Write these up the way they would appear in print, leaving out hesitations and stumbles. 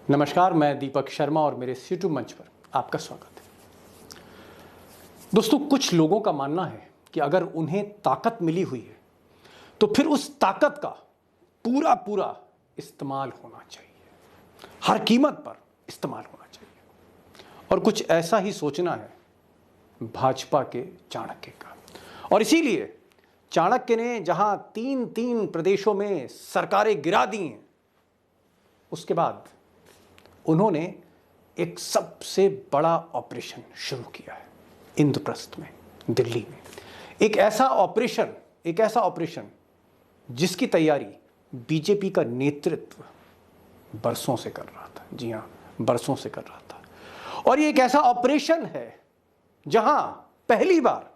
नमस्कार, मैं दीपक शर्मा और मेरे यूट्यूब मंच पर आपका स्वागत है। दोस्तों, कुछ लोगों का मानना है कि अगर उन्हें ताकत मिली हुई है तो फिर उस ताकत का पूरा पूरा इस्तेमाल होना चाहिए, हर कीमत पर इस्तेमाल होना चाहिए। और कुछ ऐसा ही सोचना है भाजपा के चाणक्य का। और इसीलिए चाणक्य ने जहां तीन प्रदेशों में सरकारें गिरा दी हैं, उसके बाद उन्होंने एक सबसे बड़ा ऑपरेशन शुरू किया है इंद्रप्रस्थ में, दिल्ली में। एक ऐसा ऑपरेशन जिसकी तैयारी बीजेपी का नेतृत्व बरसों से कर रहा था। जी हां, बरसों से कर रहा था। और ये एक ऐसा ऑपरेशन है जहां पहली बार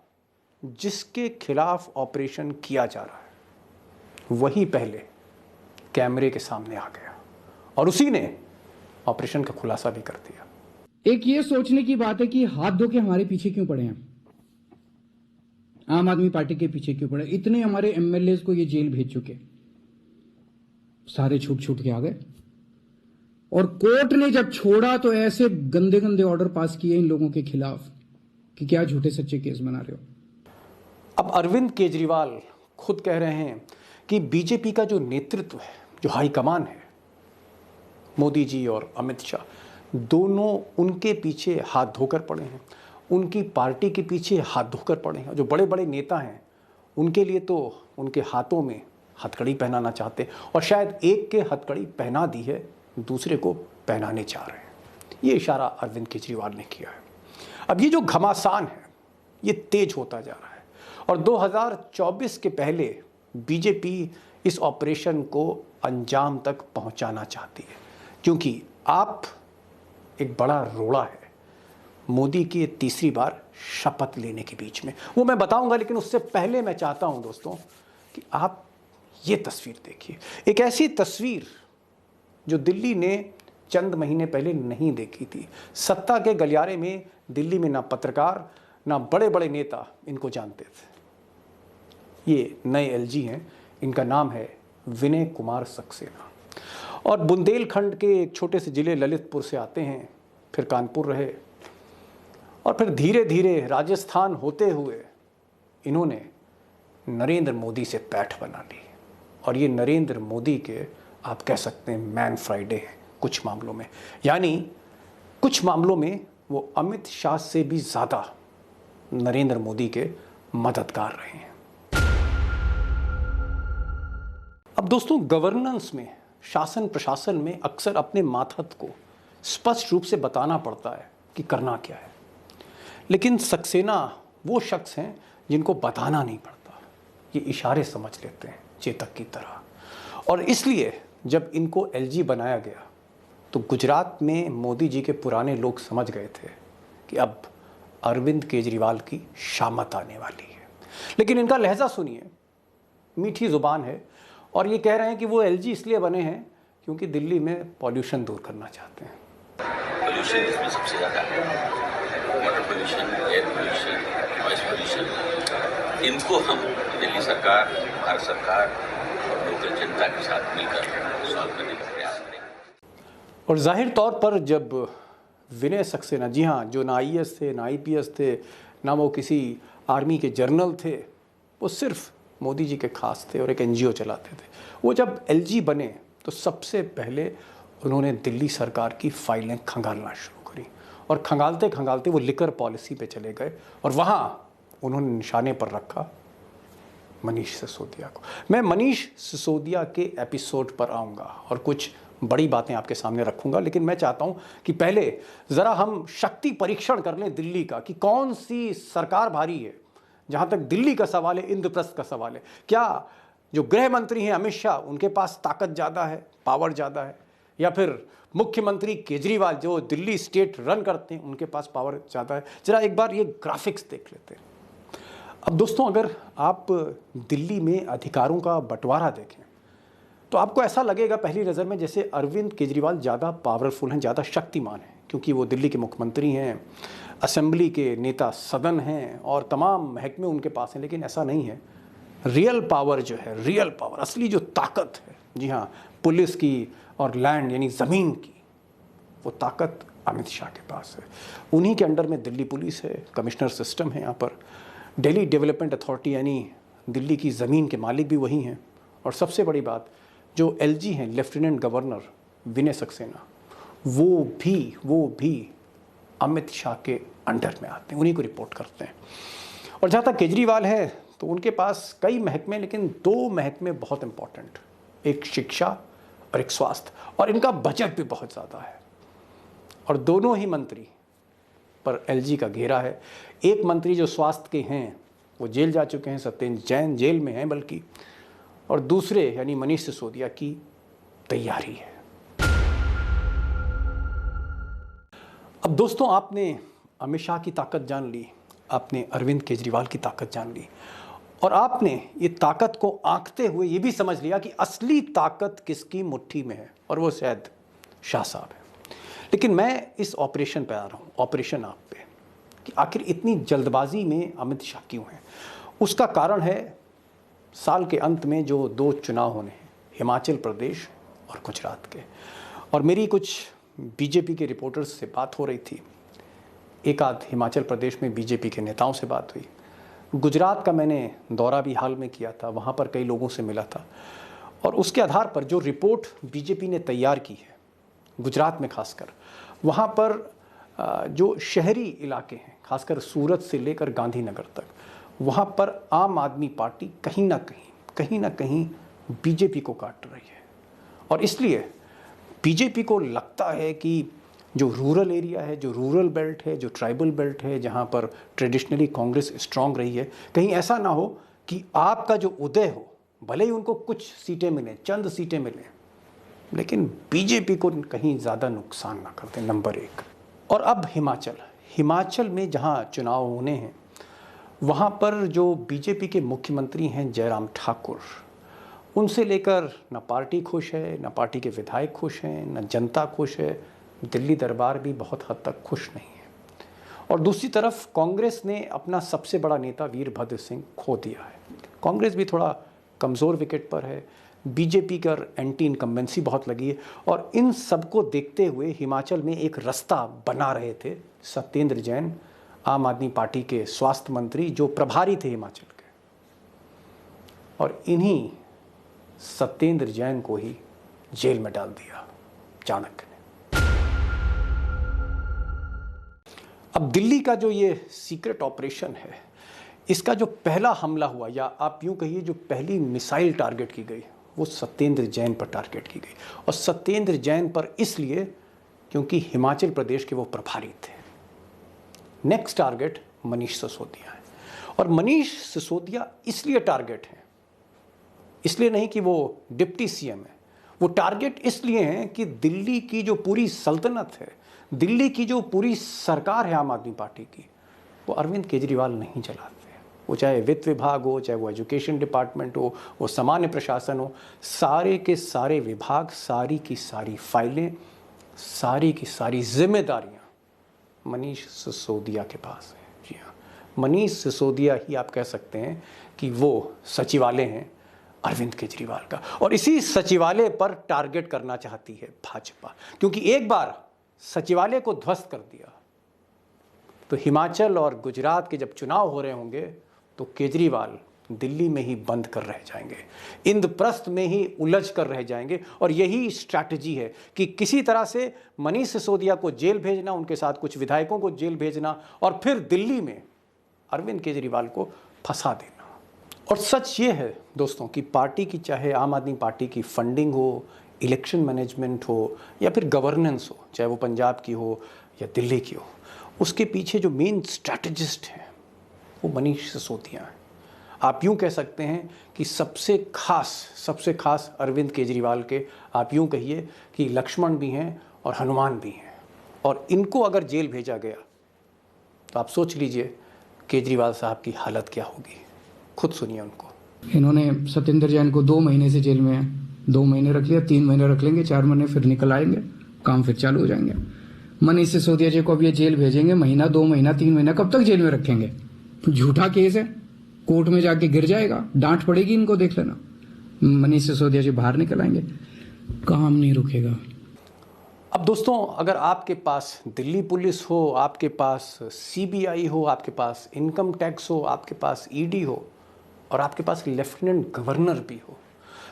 जिसके खिलाफ ऑपरेशन किया जा रहा है वही पहले कैमरे के सामने आ गया और उसी ने ऑपरेशन का खुलासा भी कर दिया। एक ये सोचने की बात है कि हाथ धो के हमारे पीछे क्यों पड़े हैं, आम आदमी पार्टी के पीछे क्यों पड़े। इतने हमारे एमएलए को ये जेल भेज चुके, सारे छूट के आ गए। और कोर्ट ने जब छोड़ा तो ऐसे गंदे गंदे ऑर्डर पास किए इन लोगों के खिलाफ कि क्या झूठे सच्चे केस बना रहे हो। अब अरविंद केजरीवाल खुद कह रहे हैं कि बीजेपी का जो नेतृत्व है, जो हाईकमान है, मोदी जी और अमित शाह दोनों उनके पीछे हाथ धोकर पड़े हैं, उनकी पार्टी के पीछे हाथ धोकर पड़े हैं। जो बड़े बड़े नेता हैं उनके लिए तो उनके हाथों में हथकड़ी पहनाना चाहते हैं और शायद एक के हथकड़ी पहना दी है, दूसरे को पहनाने चाह रहे हैं। ये इशारा अरविंद केजरीवाल ने किया है। अब ये जो घमासान है ये तेज होता जा रहा है और 2024 के पहले बीजेपी इस ऑपरेशन को अंजाम तक पहुंचाना चाहती है, क्योंकि आप एक बड़ा रोड़ा है मोदी की तीसरी बार शपथ लेने के बीच में। वो मैं बताऊंगा, लेकिन उससे पहले मैं चाहता हूं दोस्तों कि आप ये तस्वीर देखिए। एक ऐसी तस्वीर जो दिल्ली ने चंद महीने पहले नहीं देखी थी। सत्ता के गलियारे में दिल्ली में ना पत्रकार ना बड़े बड़े नेता इनको जानते थे। ये नए एलजी हैं, इनका नाम है विनय कुमार सक्सेना और बुंदेलखंड के एक छोटे से जिले ललितपुर से आते हैं, फिर कानपुर रहे और फिर धीरे धीरे राजस्थान होते हुए इन्होंने नरेंद्र मोदी से पैठ बना ली। और ये नरेंद्र मोदी के आप कह सकते हैं मैन फ्राइडे हैं कुछ मामलों में, यानी कुछ मामलों में वो अमित शाह से भी ज़्यादा नरेंद्र मोदी के मददगार रहे हैं। अब दोस्तों, गवर्नेंस में, शासन प्रशासन में अक्सर अपने मातहत को स्पष्ट रूप से बताना पड़ता है कि करना क्या है, लेकिन सक्सेना वो शख्स हैं जिनको बताना नहीं पड़ता, ये इशारे समझ लेते हैं चेतक की तरह। और इसलिए जब इनको एलजी बनाया गया तो गुजरात में मोदी जी के पुराने लोग समझ गए थे कि अब अरविंद केजरीवाल की शामत आने वाली है। लेकिन इनका लहजा सुनिए, मीठी जुबान है और ये कह रहे हैं कि वो एलजी इसलिए बने हैं क्योंकि दिल्ली में पॉल्यूशन दूर करना चाहते हैं। पोल्यूशन इसमें सबसे ज़्यादा है, water pollution, air pollution, noise pollution. इनको हम दिल्ली सरकार, भारत सरकार और लोकल जनता के साथ मिलकर सॉल्व करने का प्रयास करेंगे। और जाहिर तौर पर जब विनय सक्सेना, जी हाँ, जो ना आईएएस थे ना आईपीएस थे ना वो किसी आर्मी के जनरल थे, वो सिर्फ मोदी जी के खास थे और एक एनजीओ चलाते थे, वो जब एलजी बने तो सबसे पहले उन्होंने दिल्ली सरकार की फाइलें खंगालना शुरू करी और खंगालते खंगालते वो लिकर पॉलिसी पे चले गए और वहाँ उन्होंने निशाने पर रखा मनीष सिसोदिया को। मैं मनीष सिसोदिया के एपिसोड पर आऊँगा और कुछ बड़ी बातें आपके सामने रखूँगा, लेकिन मैं चाहता हूँ कि पहले ज़रा हम शक्ति परीक्षण कर लें दिल्ली का कि कौन सी सरकार भारी है। जहाँ तक दिल्ली का सवाल है, इंद्रप्रस्थ का सवाल है, क्या जो गृह मंत्री हैं अमित शाह उनके पास ताकत ज़्यादा है, पावर ज़्यादा है, या फिर मुख्यमंत्री केजरीवाल जो दिल्ली स्टेट रन करते हैं उनके पास पावर ज़्यादा है। जरा एक बार ये ग्राफिक्स देख लेते हैं। अब दोस्तों, अगर आप दिल्ली में अधिकारों का बंटवारा देखें तो आपको ऐसा लगेगा पहली नज़र में जैसे अरविंद केजरीवाल ज़्यादा पावरफुल हैं, ज़्यादा शक्तिमान हैं, क्योंकि वो दिल्ली के मुख्यमंत्री हैं, असेंबली के नेता सदन हैं और तमाम महकमे उनके पास हैं। लेकिन ऐसा नहीं है। रियल पावर जो है, रियल पावर, असली जो ताकत है, जी हाँ, पुलिस की और लैंड यानी ज़मीन की, वो ताकत अमित शाह के पास है। उन्हीं के अंडर में दिल्ली पुलिस है, कमिश्नर सिस्टम है यहाँ पर, दिल्ली डेवलपमेंट अथॉरिटी यानी दिल्ली की ज़मीन के मालिक भी वही हैं, और सबसे बड़ी बात जो एलजी हैं लेफ्टिनेंट गवर्नर विनय सक्सेना, वो भी अमित शाह के अंडर में आते हैं, उन्हीं को रिपोर्ट करते हैं। और जहाँ तक केजरीवाल है तो उनके पास कई महकमे, लेकिन 2 महकमे बहुत इंपॉर्टेंट, एक शिक्षा और एक स्वास्थ्य, और इनका बजट भी बहुत ज़्यादा है। और दोनों ही मंत्री पर एलजी का घेरा है। एक मंत्री जो स्वास्थ्य के हैं वो जेल जा चुके हैं, सत्येंद्र जैन जेल में हैं बल्कि, और दूसरे यानी मनीष सिसोदिया की तैयारी है। अब दोस्तों, आपने अमित शाह की ताकत जान ली, आपने अरविंद केजरीवाल की ताकत जान ली, और आपने ये ताकत को आंकते हुए ये भी समझ लिया कि असली ताकत किसकी मुट्ठी में है, और वो शायद शाह साहब है। लेकिन मैं इस ऑपरेशन पे आ रहा हूँ, ऑपरेशन आप पे, कि आखिर इतनी जल्दबाजी में अमित शाह क्यों हैं। उसका कारण है साल के अंत में जो 2 चुनाव होने हैं, हिमाचल प्रदेश और गुजरात के। और मेरी कुछ बीजेपी के रिपोर्टर्स से बात हो रही थी, एक आध हिमाचल प्रदेश में बीजेपी के नेताओं से बात हुई, गुजरात का मैंने दौरा भी हाल में किया था, वहाँ पर कई लोगों से मिला था, और उसके आधार पर जो रिपोर्ट बीजेपी ने तैयार की है गुजरात में खासकर, वहाँ पर जो शहरी इलाके हैं खासकर सूरत से लेकर गांधीनगर तक, वहाँ पर आम आदमी पार्टी कहीं ना कहीं बीजेपी को काट रही है। और इसलिए बीजेपी को लगता है कि जो रूरल एरिया है, जो रूरल बेल्ट है, जो ट्राइबल बेल्ट है, जहाँ पर ट्रेडिशनली कांग्रेस स्ट्रांग रही है, कहीं ऐसा ना हो कि आपका जो उदय हो, भले ही उनको कुछ सीटें मिलें, चंद सीटें मिलें, लेकिन बीजेपी को कहीं ज़्यादा नुकसान ना करते, नंबर 1। और अब हिमाचल में जहाँ चुनाव होने हैं, वहाँ पर जो बीजेपी के मुख्यमंत्री हैं जयराम ठाकुर, उनसे लेकर न पार्टी खुश है, न पार्टी के विधायक खुश हैं, न जनता खुश है, दिल्ली दरबार भी बहुत हद तक खुश नहीं है। और दूसरी तरफ कांग्रेस ने अपना सबसे बड़ा नेता वीरभद्र सिंह खो दिया है। कांग्रेस भी थोड़ा कमज़ोर विकेट पर है, बीजेपी का एंटी इनकम्बेंसी बहुत लगी है, और इन सबको देखते हुए हिमाचल में एक रास्ता बना रहे थे सत्येंद्र जैन, आम आदमी पार्टी के स्वास्थ्य मंत्री जो प्रभारी थे हिमाचल के, और इन्हीं सत्येंद्र जैन को ही जेल में डाल दिया चाणक्य ने। अब दिल्ली का जो ये सीक्रेट ऑपरेशन है, इसका जो पहला हमला हुआ, या आप यूं कहिए जो पहली मिसाइल टारगेट की गई, वो सत्येंद्र जैन पर टारगेट की गई। और सत्येंद्र जैन पर इसलिए क्योंकि हिमाचल प्रदेश के वो प्रभारी थे। नेक्स्ट टारगेट मनीष सिसोदिया है, और मनीष सिसोदिया इसलिए टारगेट है, इसलिए नहीं कि वो डिप्टी सीएम है, वो टारगेट इसलिए हैं कि दिल्ली की जो पूरी सल्तनत है, दिल्ली की जो पूरी सरकार है आम आदमी पार्टी की, वो अरविंद केजरीवाल नहीं चलाते। वो चाहे वित्त विभाग हो, चाहे वो एजुकेशन डिपार्टमेंट हो, वो सामान्य प्रशासन हो, सारे के सारे विभाग, सारी की सारी फाइलें, सारी की सारी जिम्मेदारियां मनीष सिसोदिया के पास है। जी हाँ, मनीष सिसोदिया ही आप कह सकते हैं कि वो सचिवालय हैं अरविंद केजरीवाल का, और इसी सचिवालय पर टारगेट करना चाहती है भाजपा, क्योंकि एक बार सचिवालय को ध्वस्त कर दिया तो हिमाचल और गुजरात के जब चुनाव हो रहे होंगे तो केजरीवाल दिल्ली में ही बंद कर रह जाएंगे, इंद्रप्रस्थ में ही उलझ कर रह जाएंगे। और यही स्ट्रैटेजी है कि किसी तरह से मनीष सिसोदिया को जेल भेजना, उनके साथ कुछ विधायकों को जेल भेजना, और फिर दिल्ली में अरविंद केजरीवाल को फंसा देना। और सच ये है दोस्तों कि पार्टी की, चाहे आम आदमी पार्टी की फंडिंग हो, इलेक्शन मैनेजमेंट हो, या फिर गवर्नेंस हो, चाहे वो पंजाब की हो या दिल्ली की हो, उसके पीछे जो मेन स्ट्रैटेजिस्ट हैं वो मनीष सिसोदिया हैं। आप यूं कह सकते हैं कि सबसे खास अरविंद केजरीवाल के, आप यूं कहिए कि लक्ष्मण भी हैं और हनुमान भी हैं। और इनको अगर जेल भेजा गया तो आप सोच लीजिए केजरीवाल साहब की हालत क्या होगी, खुद सुनिए उनको। इन्होंने सत्येंद्र जैन को 2 महीने से जेल में है, 2 महीने रख लिया, 3 महीने रख लेंगे, 4 महीने फिर निकल आएंगे, काम फिर चालू हो जाएंगे। मनीष सिसोदिया जी को अब ये जेल भेजेंगे, महीना, 2 महीना, 3 महीना, कब तक जेल में रखेंगे? झूठा केस है, कोर्ट में जाके गिर जाएगा, डांट पड़ेगी इनको, देख लेना। मनीष सिसोदिया जी बाहर निकल आएंगे, काम नहीं रुकेगा। अब दोस्तों, अगर आपके पास दिल्ली पुलिस हो, आपके पास सीबीआई हो, आपके पास इनकम टैक्स हो, आपके पास ईडी हो और आपके पास लेफ्टिनेंट गवर्नर भी हो,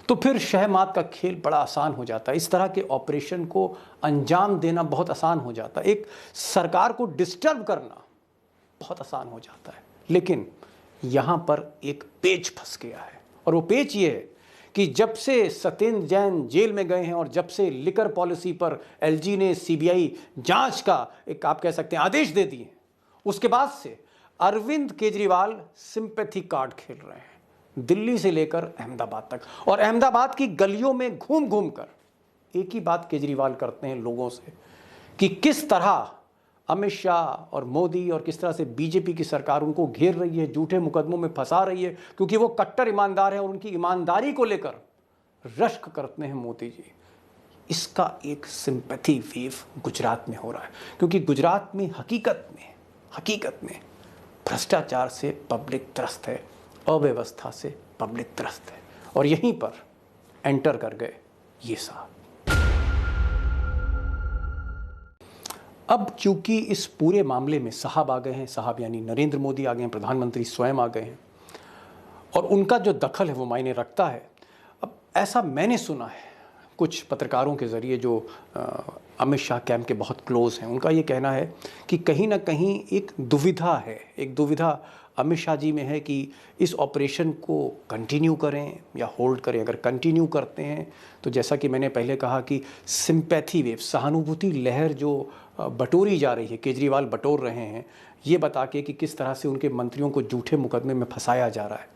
तो फिर शहमात का खेल बड़ा आसान हो जाता है। इस तरह के ऑपरेशन को अंजाम देना बहुत आसान हो जाता है। एक सरकार को डिस्टर्ब करना बहुत आसान हो जाता है। लेकिन यहाँ पर एक पेच फंस गया है, और वो पेच ये है कि जब से सत्येंद्र जैन जेल में गए हैं और जब से लिकर पॉलिसी पर एलजी ने सीबीआई जांच का एक आप कह सकते हैं आदेश दे दिए, उसके बाद से अरविंद केजरीवाल सिंपैथी कार्ड खेल रहे हैं, दिल्ली से लेकर अहमदाबाद तक। और अहमदाबाद की गलियों में घूम घूम कर एक ही बात केजरीवाल करते हैं लोगों से कि किस तरह अमित शाह और मोदी और किस तरह से बीजेपी की सरकार उनको घेर रही है, झूठे मुकदमों में फंसा रही है, क्योंकि वो कट्टर ईमानदार है और उनकी ईमानदारी को लेकर रश्क करते हैं मोदी जी। इसका एक सिंपैथी वेव गुजरात में हो रहा है, क्योंकि गुजरात में हकीकत में भ्रष्टाचार से पब्लिक त्रस्त है, अव्यवस्था से पब्लिक त्रस्त है, और यहीं पर एंटर कर गए ये साहब। अब चूंकि इस पूरे मामले में साहब आ गए हैं, साहब यानी नरेंद्र मोदी आ गए हैं, प्रधानमंत्री स्वयं आ गए हैं, और उनका जो दखल है वो मायने रखता है। अब ऐसा मैंने सुना है कुछ पत्रकारों के ज़रिए जो अमित शाह कैंप के बहुत क्लोज हैं, उनका ये कहना है कि कहीं ना कहीं एक दुविधा अमित शाह जी में है कि इस ऑपरेशन को कंटिन्यू करें या होल्ड करें। अगर कंटिन्यू करते हैं तो जैसा कि मैंने पहले कहा कि सिंपैथी वेव, सहानुभूति लहर जो बटोरी जा रही है, केजरीवाल बटोर रहे हैं, ये बता के कि किस तरह से उनके मंत्रियों को झूठे मुकदमे में फंसाया जा रहा है,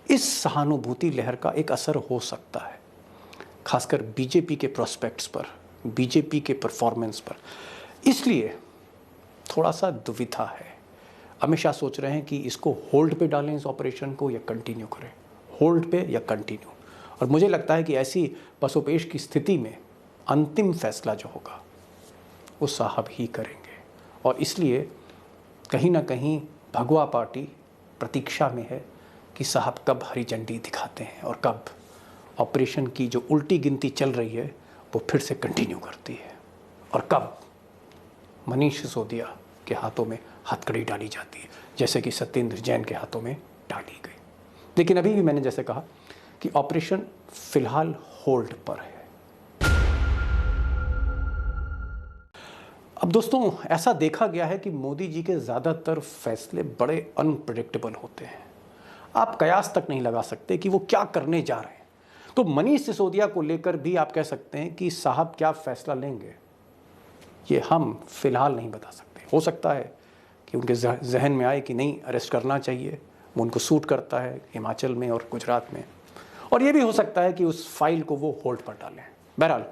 इस सहानुभूति लहर का एक असर हो सकता है, खासकर बीजेपी के प्रोस्पेक्ट्स पर, बीजेपी के परफॉर्मेंस पर। इसलिए थोड़ा सा दुविधा है। अमित शाह सोच रहे हैं कि इसको होल्ड पे डालें, इस ऑपरेशन को, या कंटिन्यू करें, होल्ड पे या कंटिन्यू। और मुझे लगता है कि ऐसी पसोपेश की स्थिति में अंतिम फैसला जो होगा वो साहब ही करेंगे। और इसलिए कहीं ना कहीं भगवा पार्टी प्रतीक्षा में है कि साहब कब हरी झंडी दिखाते हैं और कब ऑपरेशन की जो उल्टी गिनती चल रही है वो फिर से कंटिन्यू करती है, और कब मनीष सिसोदिया के हाथों में हथकड़ी डाली जाती है, जैसे कि सत्येंद्र जैन के हाथों में डाली गई। लेकिन अभी भी मैंने जैसे कहा कि ऑपरेशन फिलहाल होल्ड पर है। अब दोस्तों, ऐसा देखा गया है कि मोदी जी के ज़्यादातर फैसले बड़े अनप्रेडिक्टेबल होते हैं। आप कयास तक नहीं लगा सकते कि वो क्या करने जा रहे हैं। तो मनीष सिसोदिया को लेकर भी आप कह सकते हैं कि साहब क्या फैसला लेंगे, ये हम फिलहाल नहीं बता सकते। हो सकता है कि उनके जहन में आए कि नहीं, अरेस्ट करना चाहिए, वो उनको सूट करता है हिमाचल में और गुजरात में, और ये भी हो सकता है कि उस फाइल को वो होल्ड पर डालें। बहरहाल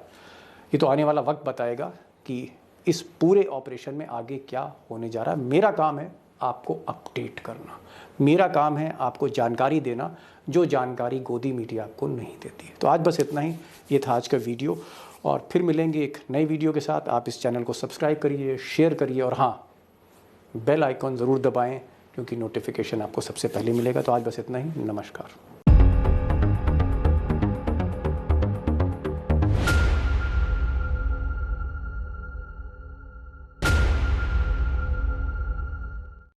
ये तो आने वाला वक्त बताएगा कि इस पूरे ऑपरेशन में आगे क्या होने जा रहा है। मेरा काम है आपको अपडेट करना, मेरा काम है आपको जानकारी देना, जो जानकारी गोदी मीडिया आपको नहीं देती है। तो आज बस इतना ही, ये था आज का वीडियो, और फिर मिलेंगे एक नई वीडियो के साथ। आप इस चैनल को सब्सक्राइब करिए, शेयर करिए, और हाँ, बेल आइकॉन ज़रूर दबाएं, क्योंकि नोटिफिकेशन आपको सबसे पहले मिलेगा। तो आज बस इतना ही, नमस्कार।